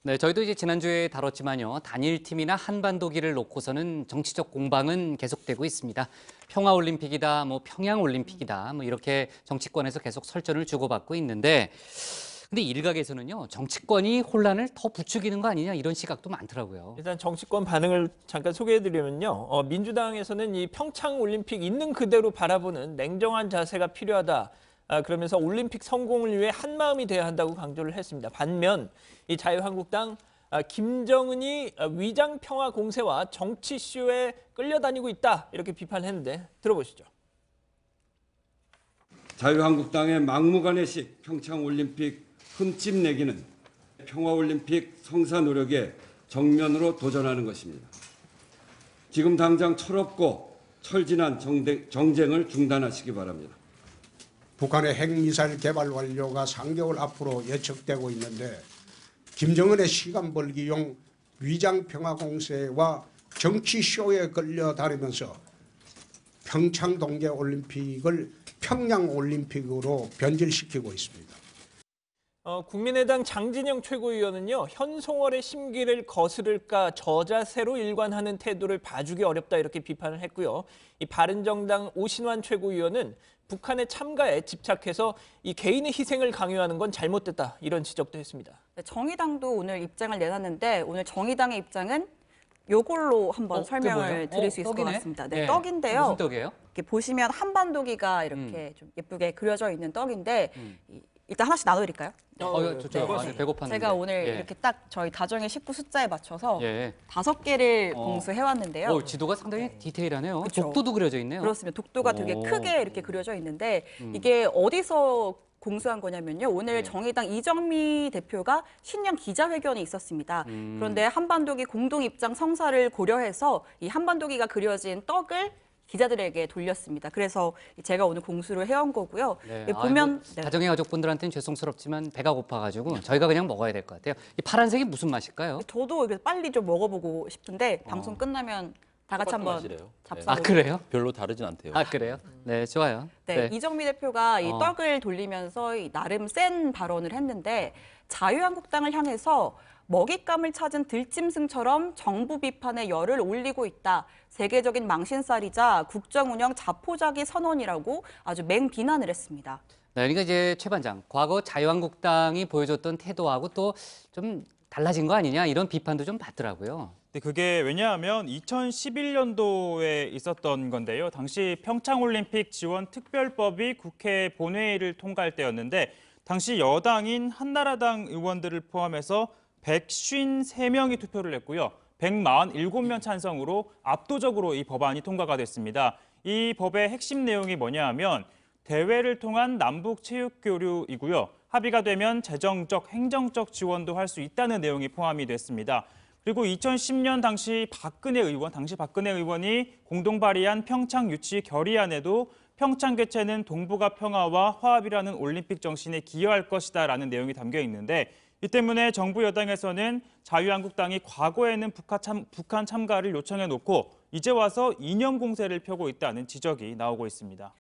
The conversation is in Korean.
네, 저희도 이제 지난주에 다뤘지만요. 단일팀이나 한반도기를 놓고서는 정치적 공방은 계속되고 있습니다. 평화올림픽이다, 평양올림픽이다, 이렇게 정치권에서 계속 설전을 주고받고 있는데, 근데 일각에서는요, 정치권이 혼란을 더 부추기는 거 아니냐 이런 시각도 많더라고요. 일단 정치권 반응을 잠깐 소개해드리면요. 민주당에서는 이 평창올림픽 있는 그대로 바라보는 냉정한 자세가 필요하다. 그러면서 올림픽 성공을 위해 한마음이 돼야 한다고 강조를 했습니다. 반면 이 자유한국당 김정은이 위장 평화 공세와 정치 쇼에 끌려다니고 있다 이렇게 비판했는데 들어보시죠. 자유한국당의 막무가내식 평창올림픽 흠집내기는 평화올림픽 성사 노력에 정면으로 도전하는 것입니다. 지금 당장 철없고 철진한 정쟁을 중단하시기 바랍니다. 북한의 핵미사일 개발 완료가 3개월 앞으로 예측되고 있는데 김정은의 시간 벌기용 위장 평화 공세와 정치 쇼에 끌려다니면서 평창 동계 올림픽을 평양 올림픽으로 변질시키고 있습니다. 국민의당 장진영 최고위원은요. 현송월의 심기를 거스를까 저자세로 일관하는 태도를 봐주기 어렵다 이렇게 비판을 했고요. 이 바른정당 오신환 최고위원은 북한의 참가에 집착해서 이 개인의 희생을 강요하는 건 잘못됐다 이런 지적도 했습니다. 네, 정의당도 오늘 입장을 내놨는데 오늘 정의당의 입장은 요걸로 한번 설명을 드릴 수 있을 것 같습니다. 네, 떡인데요. 무슨 떡이에요? 이렇게 보시면 한반도기가 이렇게 좀 예쁘게 그려져 있는 떡인데 일단 하나씩 나눠드릴까요? 좋죠. 아주 배고팠는데. 제가 오늘 이렇게 딱 저희 다정의 식구 숫자에 맞춰서 예. 5개를 공수해왔는데요. 지도가 상당히 디테일하네요. 그쵸. 독도도 그려져 있네요. 그렇습니다. 독도가 되게 크게 이렇게 그려져 있는데 이게 어디서 공수한 거냐면요. 오늘 정의당 이정미 대표가 신년 기자회견에 있었습니다. 그런데 한반도기 공동 입장 성사를 고려해서 이 한반도기가 그려진 떡을 기자들에게 돌렸습니다. 그래서 제가 오늘 공수를 해온 거고요. 네. 보면 다정의 가족분들한테는 죄송스럽지만 배가 고파가지고 저희가 그냥 먹어야 될 것 같아요. 이 파란색이 무슨 맛일까요? 저도 빨리 좀 먹어보고 싶은데 방송 끝나면 다 같이 한번 맛이래요. 잡숴보고. 아, 그래요? 별로 다르진 않대요. 아, 그래요? 네, 좋아요. 네, 이정미 대표가 이 떡을 돌리면서 나름 센 발언을 했는데 자유한국당을 향해서 먹잇감을 찾은 들짐승처럼 정부 비판에 열을 올리고 있다. 세계적인 망신살이자 국정운영 자포자기 선언이라고 아주 맹비난을 했습니다. 네, 그러니까 이제 최 반장, 과거 자유한국당이 보여줬던 태도하고 또 좀 달라진 거 아니냐 이런 비판도 좀 받더라고요. 네, 그게 왜냐하면 2011년도에 있었던 건데요. 당시 평창올림픽 지원 특별법이 국회 본회의를 통과할 때였는데 당시 여당인 한나라당 의원들을 포함해서 153명이 투표를 했고요. 147명 찬성으로 압도적으로 이 법안이 통과가 됐습니다. 이 법의 핵심 내용이 뭐냐 하면 대회를 통한 남북 체육 교류이고요. 합의가 되면 재정적, 행정적 지원도 할 수 있다는 내용이 포함이 됐습니다. 그리고 2010년 당시 박근혜 의원이 공동 발의한 평창 유치 결의안에도 평창 개최는 동북아 평화와 화합이라는 올림픽 정신에 기여할 것이다라는 내용이 담겨 있는데 이 때문에 정부 여당에서는 자유한국당이 과거에는 북한 참가를 요청해 놓고 이제 와서 이념 공세를 펴고 있다는 지적이 나오고 있습니다.